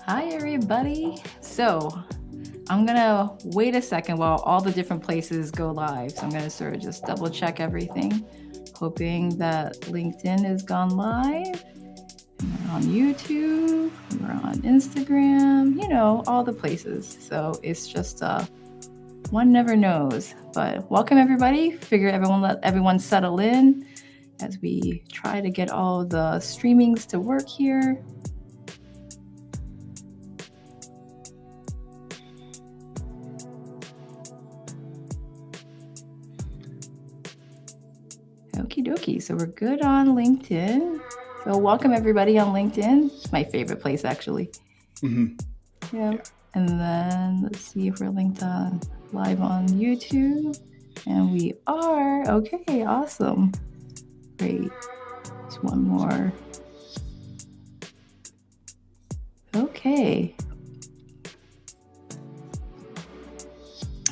Hi, everybody. So I'm going to wait a second while all the different places go live. So I'm going to sort of just double check everything, hoping that LinkedIn has gone live. And we're on YouTube, we're on Instagram, all the places. So it's just one never knows. But welcome, everybody. Figure let everyone settle in as we try to get all the streamings to work here. Okie dokie. So we're good on LinkedIn. So welcome everybody on LinkedIn. It's my favorite place, actually. Mm-hmm. Yeah. And then let's see if we're linked on live on YouTube. And we are. Okay, awesome. Great. Just one more. Okay.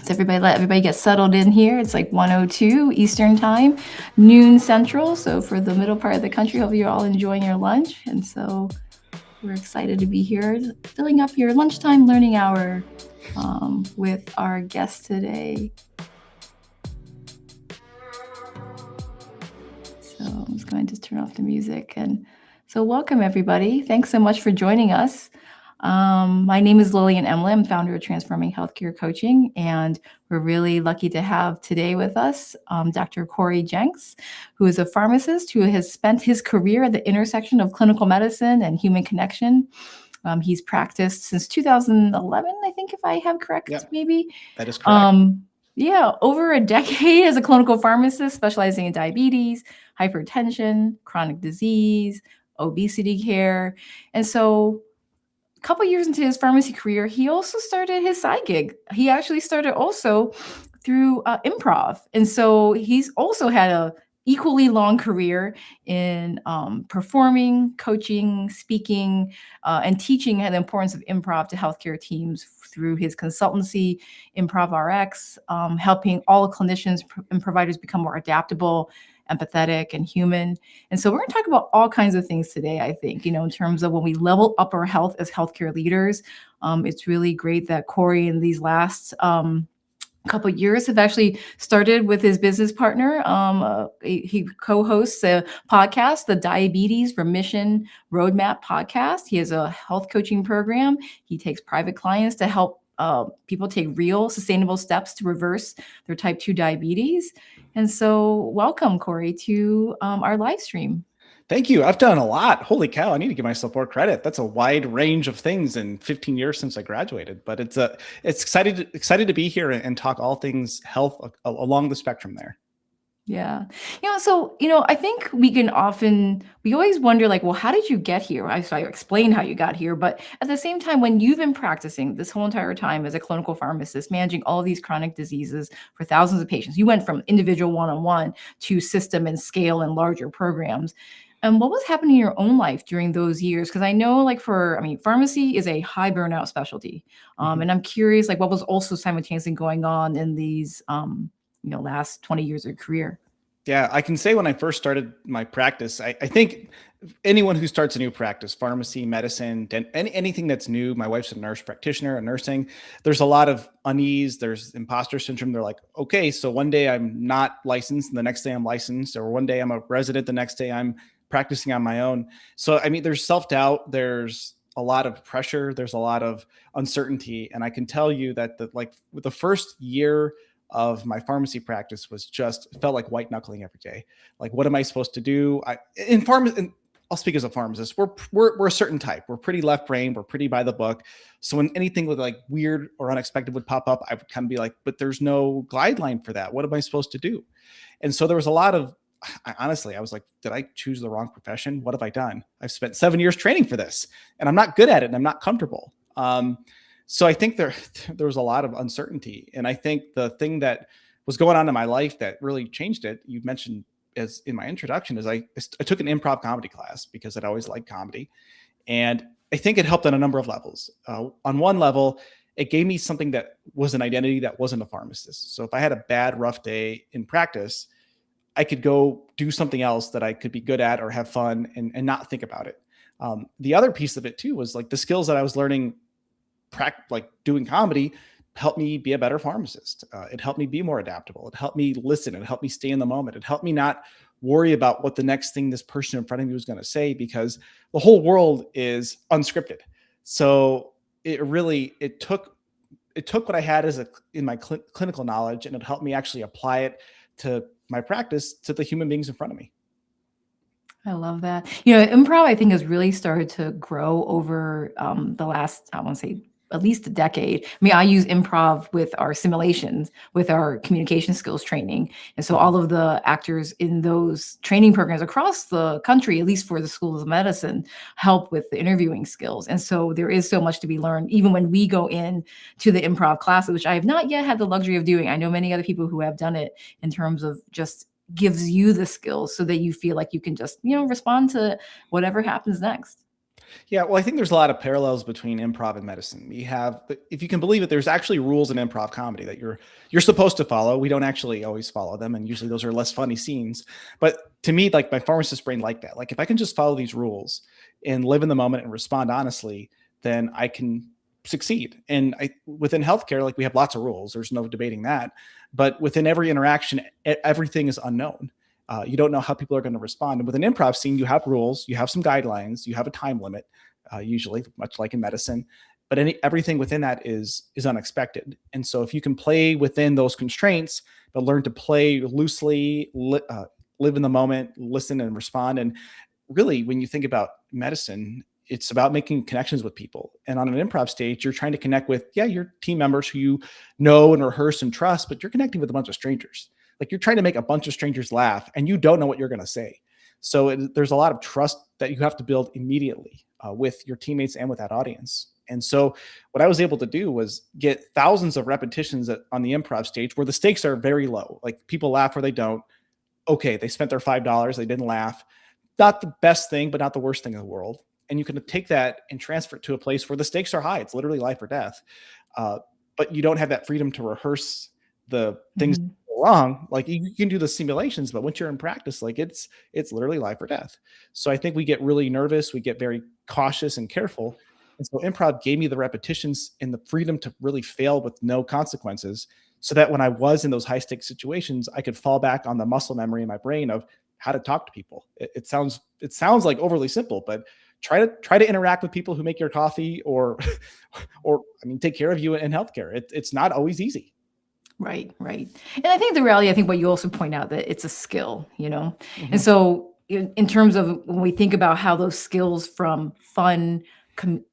So let everybody get settled in here. It's like 1:02 Eastern time, noon Central. So for the middle part of the country, hopefully you're all enjoying your lunch. And so we're excited to be here, filling up your lunchtime learning hour with our guest today. So I'm just going to turn off the music. And so welcome, everybody. Thanks so much for joining us. My name is Lillian Emle. I'm founder of Transforming Healthcare Coaching, and we're really lucky to have today with us Dr. Cory Jenks, who is a pharmacist who has spent his career at the intersection of clinical medicine and human connection. He's practiced since 2011, I think, if I have correct, maybe. That is correct. Over a decade as a clinical pharmacist, specializing in diabetes, hypertension, chronic disease, obesity care. And so a couple years into his pharmacy career, he also started his side gig. He actually started also through improv. And so he's also had a equally long career in performing, coaching, speaking, and teaching the importance of improv to healthcare teams through his consultancy, Improv RX, helping all clinicians and providers become more adaptable, empathetic, and human. And so we're going to talk about all kinds of things today, I think, in terms of when we level up our health as healthcare leaders. It's really great that Cory in these last couple of years have actually started with his business partner. He co-hosts a podcast, the Diabetes Remission Roadmap podcast. He has a health coaching program. He takes private clients to help people take real sustainable steps to reverse their type 2 diabetes. And so welcome, Cory, to our live stream. Thank you. I've done a lot. Holy cow. I need to give myself more credit. That's a wide range of things in 15 years since I graduated, but it's excited to be here and talk all things health along the spectrum there. Yeah. I think we always wonder, like, well, how did you get here? I explained how you got here, but at the same time, when you've been practicing this whole entire time as a clinical pharmacist, managing all of these chronic diseases for thousands of patients, you went from individual one-on-one to system and scale and larger programs. And what was happening in your own life during those years? Because I know, pharmacy is a high burnout specialty. And I'm curious, what was also simultaneously going on in these, last 20 years of your career? Yeah, I can say when I first started my practice, I think anyone who starts a new practice, pharmacy, medicine, anything that's new, my wife's a nurse practitioner, nursing, there's a lot of unease. There's imposter syndrome. They're like, okay, so one day I'm not licensed and the next day I'm licensed, or one day I'm a resident, the next day I'm practicing on my own. So, there's self-doubt, there's a lot of pressure, there's a lot of uncertainty. And I can tell you that the first year of my pharmacy practice felt like white knuckling every day. Like, what am I supposed to do? I'll speak as a pharmacist. We're a certain type. We're pretty left brain. We're pretty by the book. So when anything with like weird or unexpected would pop up, I would kind of be like, but there's no guideline for that. What am I supposed to do? And so there was a lot of, honestly, I was like, did I choose the wrong profession? What have I done? I've spent 7 years training for this and I'm not good at it and I'm not comfortable. So I think there was a lot of uncertainty. And I think the thing that was going on in my life that really changed it, you mentioned as in my introduction, is I took an improv comedy class because I'd always liked comedy. And I think it helped on a number of levels. On one level, it gave me something that was an identity that wasn't a pharmacist. So if I had a bad, rough day in practice, I could go do something else that I could be good at or have fun and not think about it. The other piece of it too was like the skills that I was learning, like doing comedy, helped me be a better pharmacist. It helped me be more adaptable. It helped me listen. It helped me stay in the moment. It helped me not worry about what the next thing this person in front of me was going to say, because the whole world is unscripted. So it took what I had in my clinical knowledge, and it helped me actually apply it to my practice, to the human beings in front of me. I love that. You know, improv, I think, has really started to grow over the last, I want to say, at least a decade. I mean, I use improv with our simulations, with our communication skills training. And so all of the actors in those training programs across the country, at least for the schools of medicine, help with the interviewing skills. And so there is so much to be learned, even when we go in to the improv classes, which I have not yet had the luxury of doing. I know many other people who have done it, in terms of just gives you the skills so that you feel like you can just, respond to whatever happens next. Yeah, well, I think there's a lot of parallels between improv and medicine. We have, if you can believe it, there's actually rules in improv comedy that you're supposed to follow. We don't actually always follow them, and usually those are less funny scenes. But to me, like my pharmacist brain, like that. Like if I can just follow these rules and live in the moment and respond honestly, then I can succeed. And within healthcare, like we have lots of rules. There's no debating that. But within every interaction, everything is unknown. You don't know how people are going to respond. And with an improv scene, you have rules, you have some guidelines, you have a time limit, usually, much like in medicine. But everything within that is unexpected. And so if you can play within those constraints, but learn to play loosely, live in the moment, listen and respond. And really, when you think about medicine, it's about making connections with people. And on an improv stage, you're trying to connect with, your team members who you know and rehearse and trust, but you're connecting with a bunch of strangers. Like you're trying to make a bunch of strangers laugh and you don't know what you're going to say. So there's a lot of trust that you have to build immediately with your teammates and with that audience. And so what I was able to do was get thousands of repetitions on the improv stage where the stakes are very low. Like people laugh or they don't. Okay, they spent their $5, they didn't laugh. Not the best thing, but not the worst thing in the world. And you can take that and transfer it to a place where the stakes are high. It's literally life or death. But you don't have that freedom to rehearse the things Mhm. wrong. Like you can do the simulations, but once you're in practice, like it's literally life or death. So I think we get really nervous. We get very cautious and careful. And so improv gave me the repetitions and the freedom to really fail with no consequences, so that when I was in those high stakes situations, I could fall back on the muscle memory in my brain of how to talk to people. It sounds like overly simple, but try to interact with people who make your coffee or take care of you in healthcare. It's not always easy. Right, right. And I think the reality, I think what you also point out, that it's a skill, And Mhm. so in terms of when we think about how those skills from fun,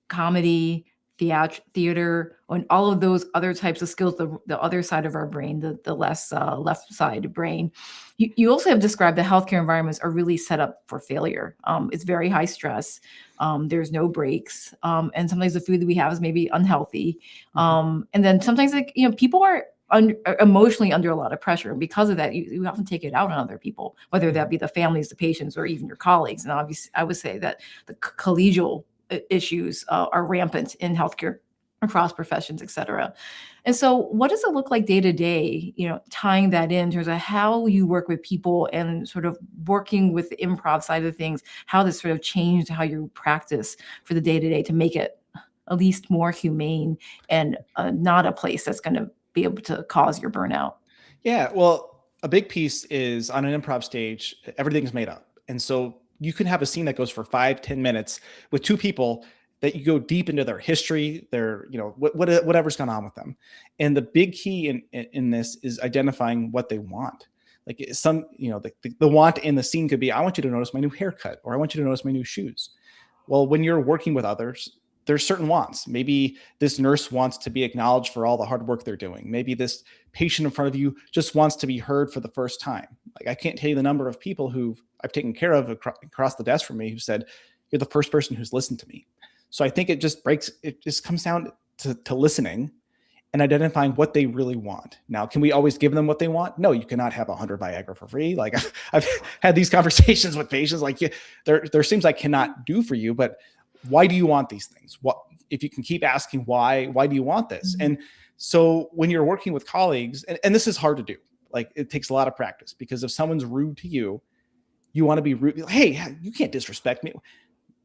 comedy, theater, and all of those other types of skills, the other side of our brain, the less left side brain, you also have described that healthcare environments are really set up for failure. It's very high stress. There's no breaks. And sometimes the food that we have is maybe unhealthy. Mhm. And then sometimes, like, people are emotionally under a lot of pressure. And because of that, you often take it out on other people, whether that Mhm. be the families, the patients, or even your colleagues. And obviously, I would say that the collegial issues are rampant in healthcare across professions, et cetera. And so what does it look like day to day, tying that in terms of how you work with people and sort of working with the improv side of things, how this sort of changed how you practice for the day to day to make it at least more humane and not a place that's going to be able to cause your burnout. Yeah, well, a big piece is on an improv stage, everything's made up. And so you can have a scene that goes for 5-10 minutes with two people that you go deep into their history, their, whatever's gone on with them. And the big key in this is identifying what they want. Like the want in the scene could be, I want you to notice my new haircut, or I want you to notice my new shoes. Well, when you're working with others, there's certain wants. Maybe this nurse wants to be acknowledged for all the hard work they're doing. Maybe this patient in front of you just wants to be heard for the first time. Like I can't tell you the number of people who I've taken care of across the desk from me who said, "You're the first person who's listened to me." So I think it just comes down to listening and identifying what they really want. Now, can we always give them what they want? No, you cannot have 100 Viagra for free. Like I've had these conversations with patients, like there are things I cannot do for you, but why do you want these things? What, if you can keep asking why do you want this? Mhm. And so when you're working with colleagues, and this is hard to do, like it takes a lot of practice, because if someone's rude to you, you want to be rude. Hey, you can't disrespect me.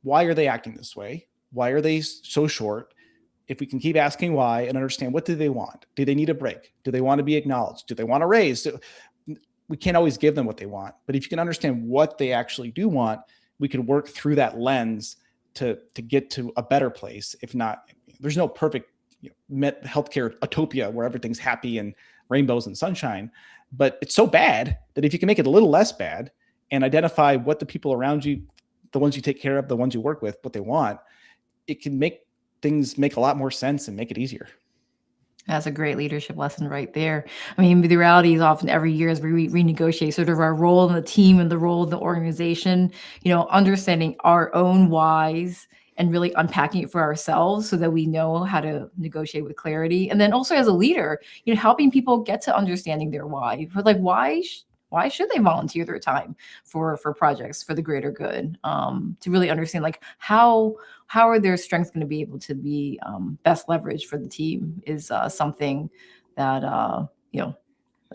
why are they acting this way? Why are they so short? If we can keep asking why and understand, what do they want? Do they need a break? Do they want to be acknowledged? Do they want a raise? We can't always give them what they want, but if you can understand what they actually do want, we can work through that lens to get to a better place. If not, there's no perfect healthcare utopia where everything's happy and rainbows and sunshine, but it's so bad that if you can make it a little less bad and identify what the people around you, the ones you take care of, the ones you work with, what they want, it can make things make a lot more sense and make it easier. That's a great leadership lesson right there. I mean, the reality is often every year as we renegotiate sort of our role in the team and the role of the organization, understanding our own whys and really unpacking it for ourselves so that we know how to negotiate with clarity. And then also as a leader, helping people get to understanding their why. But like, why should they volunteer their time for projects for the greater good? To really understand like how are their strengths going to be able to be best leveraged for the team is something that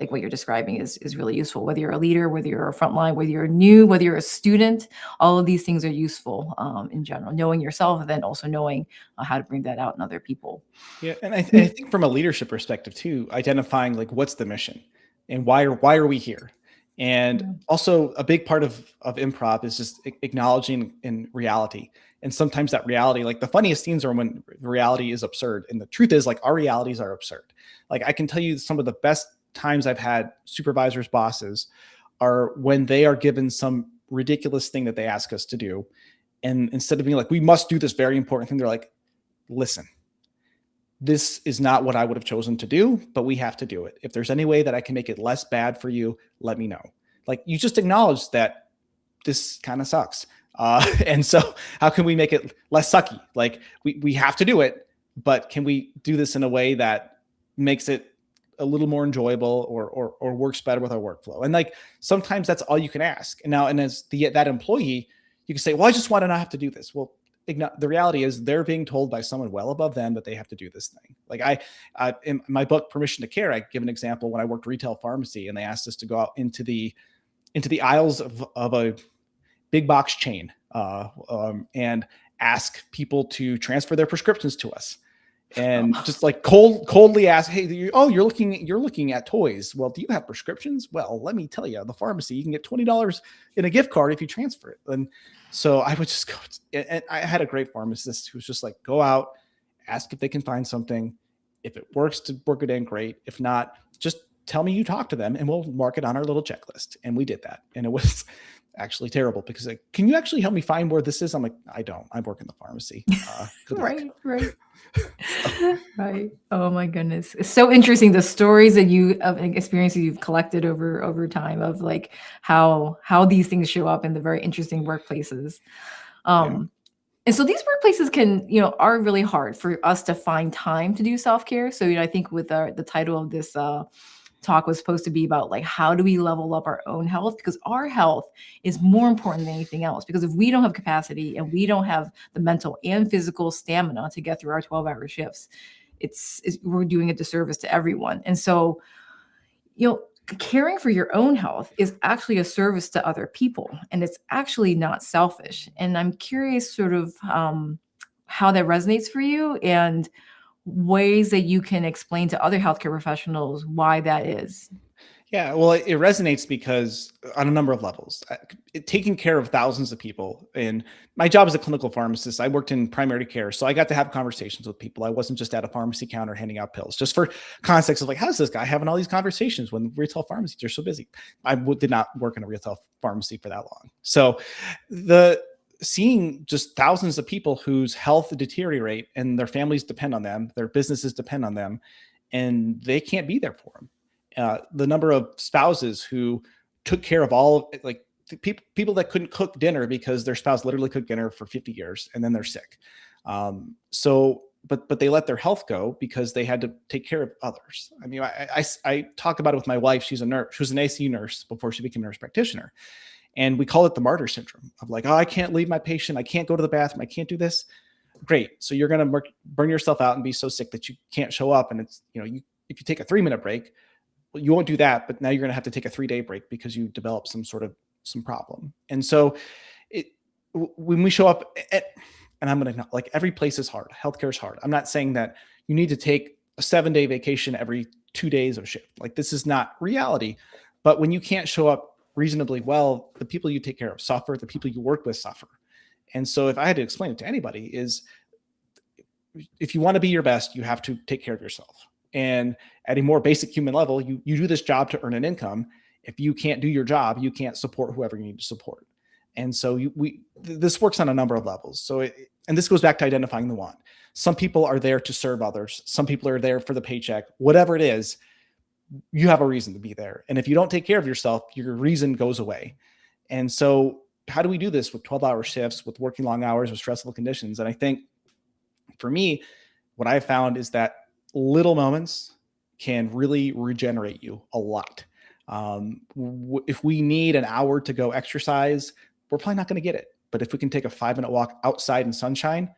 like what you're describing is really useful. Whether you're a leader, whether you're a frontline, whether you're new, whether you're a student, all of these things are useful in general. Knowing yourself and then also knowing how to bring that out in other people. Yeah, and I think from a leadership perspective too, identifying like what's the mission and why are we here. And also a big part of improv is just acknowledging in reality. And sometimes that reality, like the funniest scenes are when the reality is absurd. And the truth is like our realities are absurd. Like I can tell you some of the best times I've had supervisors, bosses are when they are given some ridiculous thing that they ask us to do. And instead of being like, we must do this very important thing, they're like, listen, this is not what I would have chosen to do, but we have to do it. If there's any way that I can make it less bad for you, let me know. Like you just acknowledge that this kind of sucks. And so how can we make it less sucky? Like we have to do it, but can we do this in a way that makes it a little more enjoyable or works better with our workflow? And like, sometimes that's all you can ask. And as that employee, you can say, well, I just want to not have to do this. Well, the reality is they're being told by someone well above them that they have to do this thing. Like I in my book, Permission to Care, I give an example when I worked retail pharmacy and they asked us to go out into the aisles of a big box chain and ask people to transfer their prescriptions to us. And just like coldly ask, hey, you're looking at toys. Well, do you have prescriptions? Well, let me tell you, the pharmacy, you can get $20 in a gift card if you transfer it. And so I would just go, and I had a great pharmacist who was just like, go out, ask if they can find something. If it works to work it in, great. If not, just tell me you talked to them and we'll mark it on our little checklist. And we did that. And it was actually terrible because like, can you actually help me find where this is? I'm like, I don't. I work in the pharmacy. Right. Right. Oh my goodness. It's so interesting. The stories that experiences you've collected over time of like how these things show up in the very interesting workplaces. And so these workplaces can, are really hard for us to find time to do self-care. So, I think with the title of this talk was supposed to be about like, how do we level up our own health? Because our health is more important than anything else. Because if we don't have capacity and we don't have the mental and physical stamina to get through our 12-hour shifts, we're doing a disservice to everyone. And so, caring for your own health is actually a service to other people, and it's actually not selfish. And I'm curious sort of how that resonates for you and ways that you can explain to other healthcare professionals why that is. Yeah, well, it resonates because on a number of levels, taking care of thousands of people. And my job as a clinical pharmacist, I worked in primary care. So I got to have conversations with people. I wasn't just at a pharmacy counter handing out pills. Just for context of like, how's this guy having all these conversations when retail pharmacies are so busy? I did not work in a retail pharmacy for that long. So seeing just thousands of people whose health deteriorate and their families depend on them, their businesses depend on them, and they can't be there for them. The number of spouses who took care of like people that couldn't cook dinner because their spouse literally cooked dinner for 50 years and then they're sick. But they let their health go because they had to take care of others. I mean, I talk about it with my wife. She's a nurse. She was an ACU nurse before she became a nurse practitioner. And we call it the martyr syndrome of like, oh, I can't leave my patient. I can't go to the bathroom. I can't do this. Great. So you're going to burn yourself out and be so sick that you can't show up. And it's, if you take a 3-minute break, well, you won't do that, but now you're going to have to take a 3-day break because you develop some problem. And so when we show up and I'm going to, like, every place is hard. Healthcare is hard. I'm not saying that you need to take a 7-day vacation every 2 days of shift. Like, this is not reality. But when you can't show up reasonably well, the people you take care of suffer, the people you work with suffer. And so if I had to explain it to anybody, is if you want to be your best, you have to take care of yourself. And at a more basic human level, you do this job to earn an income. If you can't do your job, you can't support whoever you need to support. And so this works on a number of levels. So and this goes back to identifying the want. Some people are there to serve others. Some people are there for the paycheck. Whatever it is, you have a reason to be there. And if you don't take care of yourself, your reason goes away. And so how do we do this with 12-hour shifts, with working long hours, with stressful conditions? And I think for me, what I've found is that little moments can really regenerate you a lot. If we need an hour to go exercise, we're probably not going to get it. But if we can take a 5-minute walk outside in sunshine,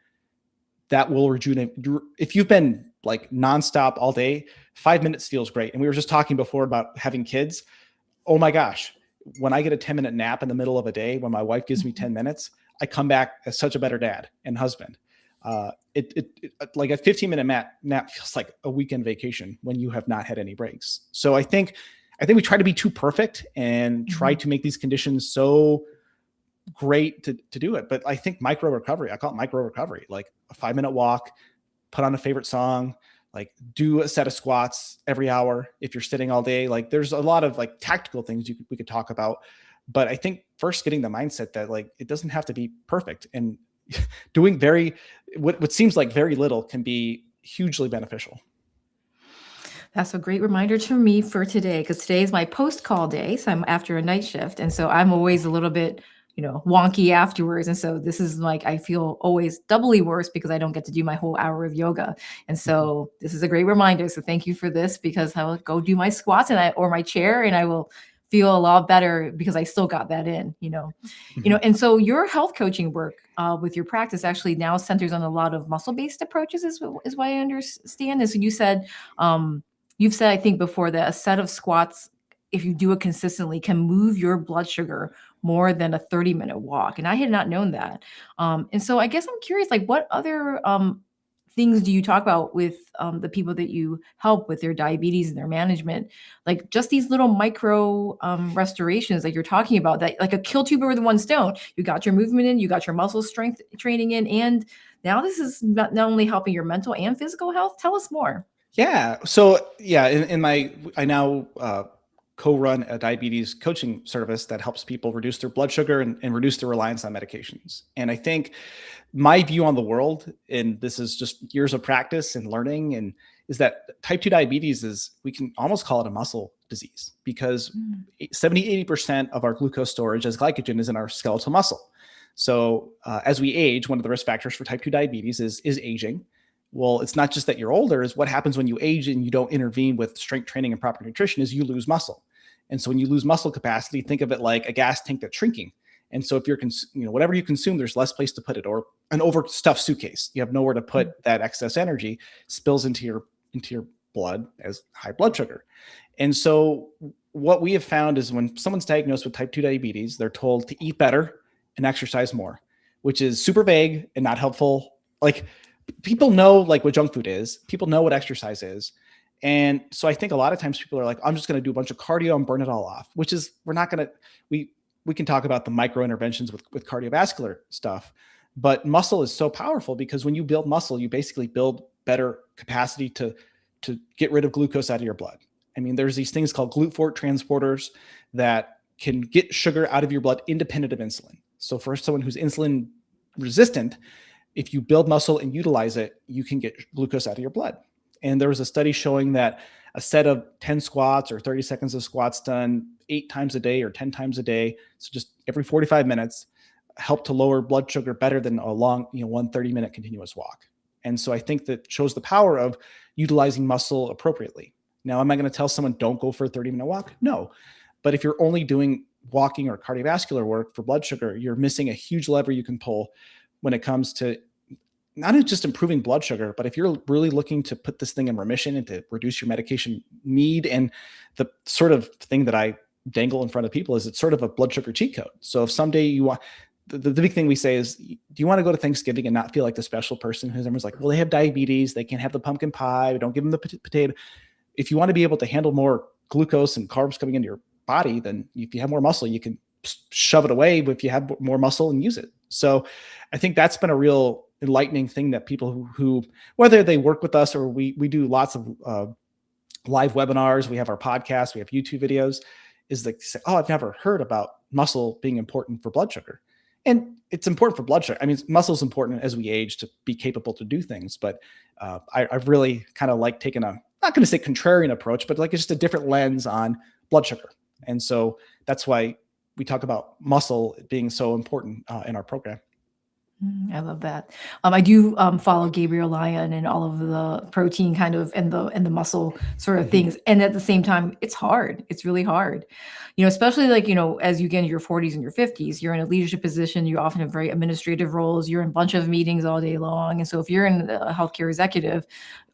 that will rejuvenate. If you've been like nonstop all day, 5 minutes feels great. And we were just talking before about having kids. Oh my gosh. When I get a 10-minute nap in the middle of a day, when my wife gives me 10 minutes, I come back as such a better dad and husband. Like a 15-minute nap feels like a weekend vacation when you have not had any breaks. So I think we try to be too perfect and try to make these conditions so great to do it. But I think micro recovery, I call it micro recovery, like a 5-minute walk, put on a favorite song, like do a set of squats every hour. If you're sitting all day, like there's a lot of like tactical things we could talk about. But I think first getting the mindset that like, it doesn't have to be perfect, and doing what seems like very little can be hugely beneficial. That's a great reminder to me for today, because today is my post-call day. So I'm after a night shift. And so I'm always a little bit, wonky afterwards. And so this is like, I feel always doubly worse because I don't get to do my whole hour of yoga. And so this is a great reminder. So thank you for this, because I will go do my squats or my chair, and I will feel a lot better because I still got that in, and so your health coaching work with your practice actually now centers on a lot of muscle-based approaches is what I understand. And so you've said, I think before, that a set of squats, if you do it consistently, can move your blood sugar more than a 30-minute walk. And I had not known that. And so I guess I'm curious, like, what other things do you talk about with the people that you help with their diabetes and their management? Like just these little micro restorations that you're talking about, that like a kill two birds with one stone. You got your movement in, you got your muscle strength training in, and now this is not only helping your mental and physical health. Tell us more. Yeah. So yeah, I now co-run a diabetes coaching service that helps people reduce their blood sugar and reduce their reliance on medications. And I think my view on the world, and this is just years of practice and learning, and is that type 2 diabetes we can almost call it a muscle disease, because 70-80% of our glucose storage as glycogen is in our skeletal muscle. So as we age, one of the risk factors for type 2 diabetes is aging. Well, it's not just that you're older. Is what happens when you age and you don't intervene with strength training and proper nutrition is you lose muscle. And so when you lose muscle capacity, think of it like a gas tank that's shrinking. And so if you're, whatever you consume, there's less place to put it, or an overstuffed suitcase. You have nowhere to put that excess energy, spills into your blood as high blood sugar. And so what we have found is when someone's diagnosed with type 2 diabetes, they're told to eat better and exercise more, which is super vague and not helpful. Like, people know like what junk food is. People know what exercise is. And so I think a lot of times people are like, I'm just going to do a bunch of cardio and burn it all off, which is, we can talk about the micro interventions with cardiovascular stuff, but muscle is so powerful because when you build muscle, you basically build better capacity to get rid of glucose out of your blood. I mean, there's these things called GLUT4 transporters that can get sugar out of your blood independent of insulin. So for someone who's insulin resistant, if you build muscle and utilize it, you can get glucose out of your blood. And there was a study showing that a set of 10 squats or 30 seconds of squats done 8 times a day or 10 times a day, so just every 45 minutes, helped to lower blood sugar better than a long, 30-minute continuous walk. And so I think that shows the power of utilizing muscle appropriately. Now, am I going to tell someone don't go for a 30-minute walk? No. But if you're only doing walking or cardiovascular work for blood sugar, you're missing a huge lever you can pull when it comes to not just improving blood sugar, but if you're really looking to put this thing in remission and to reduce your medication need. And the sort of thing that I dangle in front of people is it's sort of a blood sugar cheat code. So if someday you want, the big thing we say is, do you want to go to Thanksgiving and not feel like the special person who's everyone's like, well, they have diabetes, they can't have the pumpkin pie, don't give them the potato. If you want to be able to handle more glucose and carbs coming into your body, then if you have more muscle, you can shove it away. But if you have more muscle and use it. So I think that's been a real enlightening thing that people who whether they work with us or we do lots of live webinars, we have our podcast, we have YouTube videos, is like, say, oh, I've never heard about muscle being important for blood sugar. And it's important for blood sugar. I mean, muscle is important as we age to be capable to do things. But I've really kind of like taken a, not going to say contrarian approach, but like it's just a different lens on blood sugar. And so that's why we talk about muscle being so important in our program. I love that. I do follow Gabriel Lyon and all of the protein kind of and the muscle sort of things. And at the same time, it's hard. It's really hard. Especially like, as you get into your 40s and your 50s, you're in a leadership position. You often have very administrative roles. You're in a bunch of meetings all day long. And so if you're in a healthcare executive,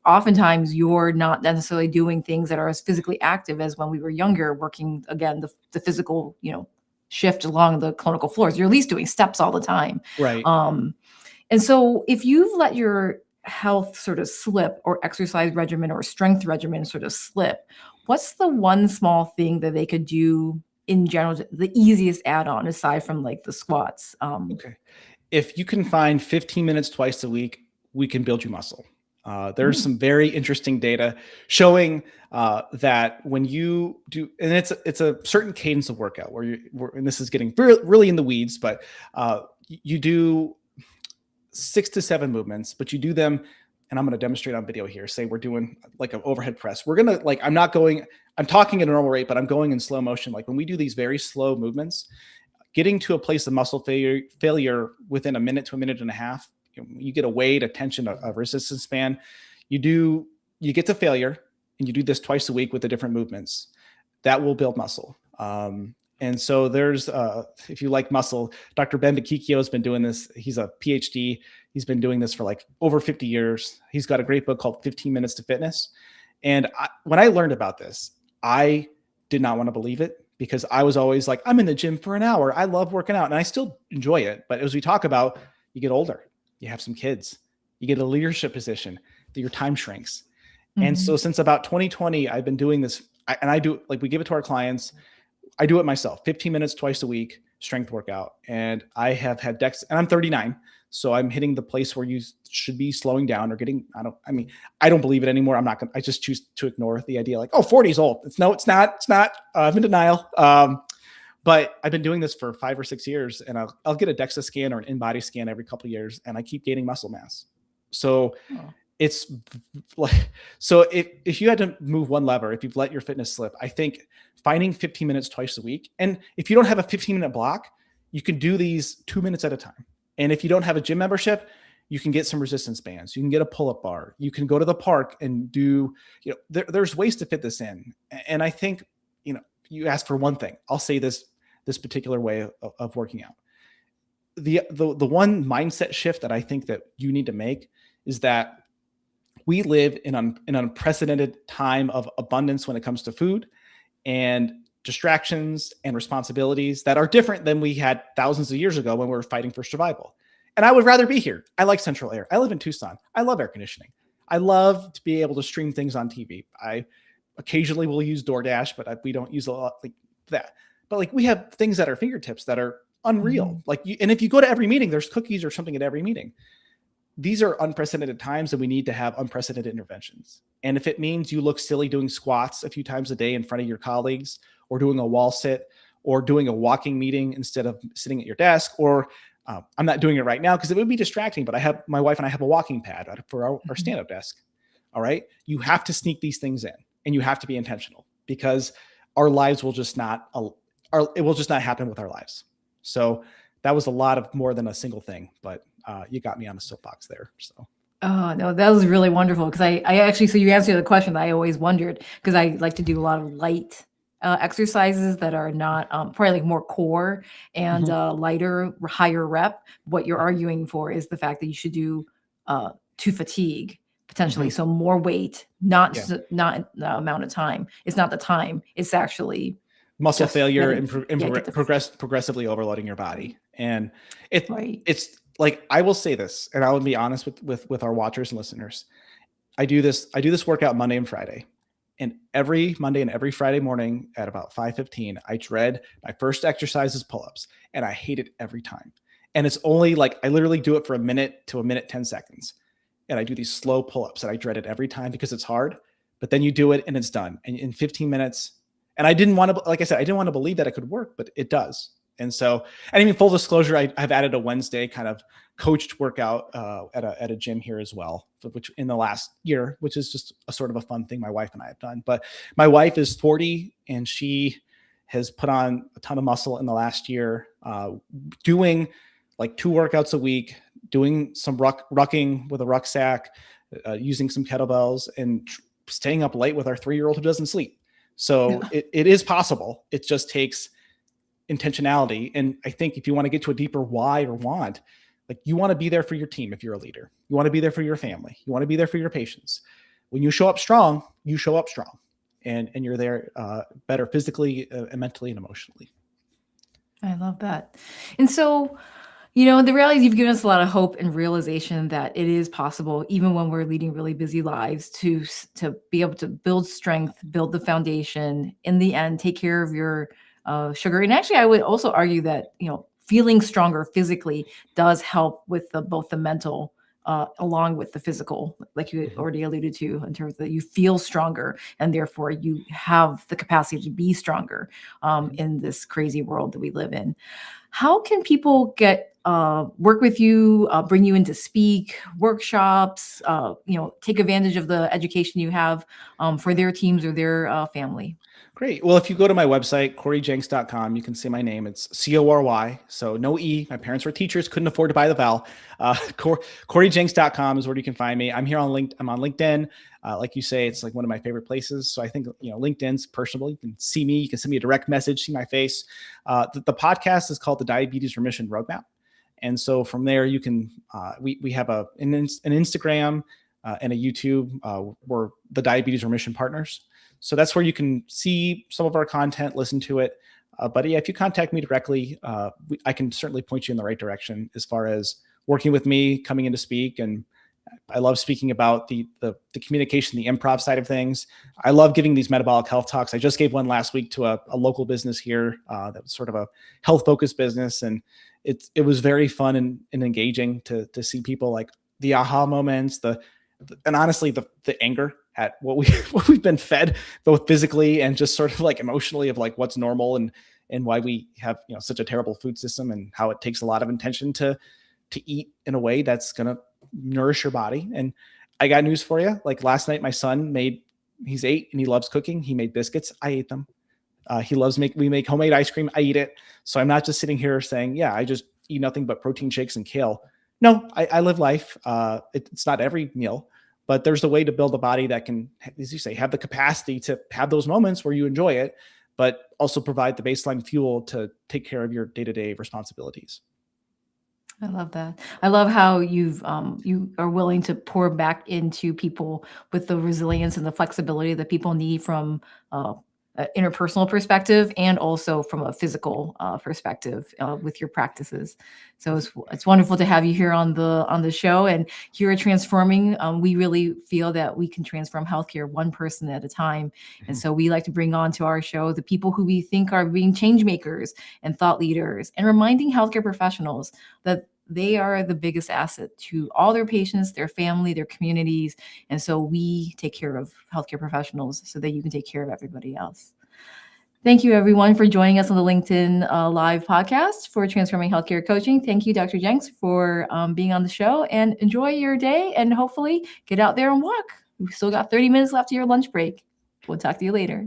oftentimes you're not necessarily doing things that are as physically active as when we were younger, working, again, the physical, shift along the clinical floors. You're at least doing steps all the time. Right. And so if you've let your health sort of slip, or exercise regimen or strength regimen sort of slip, what's the one small thing that they could do in general, the easiest add-on aside from like the squats? Okay. If you can find 15 minutes twice a week, we can build you muscle. There's some very interesting data showing that when you do, and it's a certain cadence of workout and this is getting really in the weeds, but you do 6 to 7 movements, but you do them, and I'm going to demonstrate on video here. Say we're doing like an overhead press. We're going to I'm talking at a normal rate, but I'm going in slow motion. Like when we do these very slow movements, getting to a place of muscle failure within a minute to a minute and a half, you get a weight, a tension, a resistance span. You get to failure, and you do this twice a week with the different movements. That will build muscle. And so there's, if you like muscle, Dr. Ben Bakikio has been doing this. He's a PhD. He's been doing this for like over 50 years. He's got a great book called 15 Minutes to Fitness. And when I learned about this, I did not want to believe it, because I was always like, I'm in the gym for an hour. I love working out, and I still enjoy it. But as we talk about, you get older. You have some kids, you get a leadership position, your time shrinks. And so since about 2020, I've been doing this, and I do, like, we give it to our clients. I do it myself, 15 minutes twice a week, strength workout. And I have had and I'm 39. So I'm hitting the place where you should be slowing down or getting, I don't believe it anymore. I just choose to ignore the idea like, oh, 40 is old. It's not. I'm in denial. But I've been doing this for 5 or 6 years, and I'll get a DEXA scan or an in-body scan every couple of years, and I keep gaining muscle mass. So it's like, so if you had to move one lever, if you've let your fitness slip, I think finding 15 minutes twice a week. And if you don't have a 15-minute block, you can do these 2 minutes at a time. And if you don't have a gym membership, you can get some resistance bands. You can get a pull-up bar. You can go to the park and do, there's ways to fit this in. And I think, you ask for one thing. I'll say this particular way of working out. The one mindset shift that I think that you need to make is that we live in an unprecedented time of abundance when it comes to food and distractions and responsibilities that are different than we had thousands of years ago when we were fighting for survival. And I would rather be here. I like central air. I live in Tucson. I love air conditioning. I love to be able to stream things on TV. I occasionally will use DoorDash, but we don't use a lot like that. But like we have things at our fingertips that are unreal. And if you go to every meeting, there's cookies or something at every meeting. These are unprecedented times, and we need to have unprecedented interventions. And if it means you look silly doing squats a few times a day in front of your colleagues, or doing a wall sit, or doing a walking meeting instead of sitting at your desk, or I'm not doing it right now because it would be distracting, but my wife and I have a walking pad for our stand-up desk. All right. You have to sneak these things in, and you have to be intentional, because our lives will just not, it will just not happen with our lives. So that was a lot of more than a single thing, but you got me on the soapbox there. So. Oh, no, that was really wonderful, because I actually, so you answered the question that I always wondered, because I like to do a lot of light exercises that are not probably like more core and lighter, higher rep. What you're arguing for is the fact that you should do to fatigue potentially. So more weight, not the amount of time. It's not the time. It's actually muscle failure and progressively overloading your body. And it Right. it's like, I will say this, and I will be honest with our watchers and listeners. I do this workout Monday and Friday. And every Monday and every Friday morning at about 5:15, I dread my first exercise is pull-ups, and I hate it every time. And it's only like I literally do it for a minute to a minute 10 seconds. And I do these slow pull-ups and I dread it every time because it's hard. But then you do it and it's done. And in 15 minutes, and I didn't want to, like I said, I didn't want to believe that it could work, but it does. And so, and even full disclosure, I've added a Wednesday kind of coached workout at a gym here as well, which in the last year, which is just a sort of a fun thing my wife and I have done. But my wife is 40 and she has put on a ton of muscle in the last year, doing like 2 workouts a week, doing some rucking with a rucksack, using some kettlebells, and staying up late with our 3-year-old who doesn't sleep. So it is possible. It just takes intentionality. And I think if you want to get to a deeper why or want, like, you want to be there for your team. If you're a leader, you want to be there for your family. You want to be there for your patients. When you show up strong, you show up strong, and you're there better physically, and mentally and emotionally. I love that. And so, the reality is you've given us a lot of hope and realization that it is possible, even when we're leading really busy lives, to be able to build strength, build the foundation, in the end, take care of your sugar. And actually, I would also argue that, feeling stronger physically does help with both the mental along with the physical, like you already alluded to, in terms that you feel stronger and therefore you have the capacity to be stronger in this crazy world that we live in. How can people work with you, bring you in to speak, workshops, take advantage of the education you have for their teams or their family? Great. Well, if you go to my website, CoryJenks.com, you can see my name. It's CORY. So no E. My parents were teachers, couldn't afford to buy the vowel. CoryJenks.com is where you can find me. I'm here on LinkedIn. I'm on LinkedIn. Like you say, it's like one of my favorite places. So I think, LinkedIn's personable. You can see me. You can send me a direct message, see my face. The podcast is called the Diabetes Remission Roadmap. And so from there, you can, we have an Instagram and a YouTube. We're the Diabetes Remission Partners. So that's where you can see some of our content, listen to it. But yeah, if you contact me directly, I can certainly point you in the right direction as far as working with me, coming in to speak. And I love speaking about the communication, the improv side of things. I love giving these metabolic health talks. I just gave one last week to a local business here that was sort of a health focused business. And it was very fun and engaging to see people, like the aha moments, and honestly, the anger at what we've been fed, both physically and just sort of like emotionally, of like what's normal and why we have such a terrible food system, and how it takes a lot of intention to eat in a way that's going to nourish your body. And I got news for you. Like last night, my son he's 8 and he loves cooking. He made biscuits. I ate them. We make homemade ice cream. I eat it. So I'm not just sitting here saying, yeah, I just eat nothing but protein shakes and kale. No, I live life. It's not every meal, but there's a way to build a body that can, as you say, have the capacity to have those moments where you enjoy it, but also provide the baseline fuel to take care of your day-to-day responsibilities. I love that. I love how you are willing to pour back into people with the resilience and the flexibility that people need from an interpersonal perspective, and also from a physical perspective with your practices. So it's wonderful to have you here on the show. And here at Transforming, we really feel that we can transform healthcare one person at a time. And so we like to bring on to our show the people who we think are being change makers and thought leaders, and reminding healthcare professionals that they are the biggest asset to all their patients, their family, their communities. And so we take care of healthcare professionals so that you can take care of everybody else. Thank you, everyone, for joining us on the LinkedIn Live podcast for Transforming Healthcare Coaching. Thank you, Dr. Jenks, for being on the show, and enjoy your day, and hopefully get out there and walk. We've still got 30 minutes left of your lunch break. We'll talk to you later.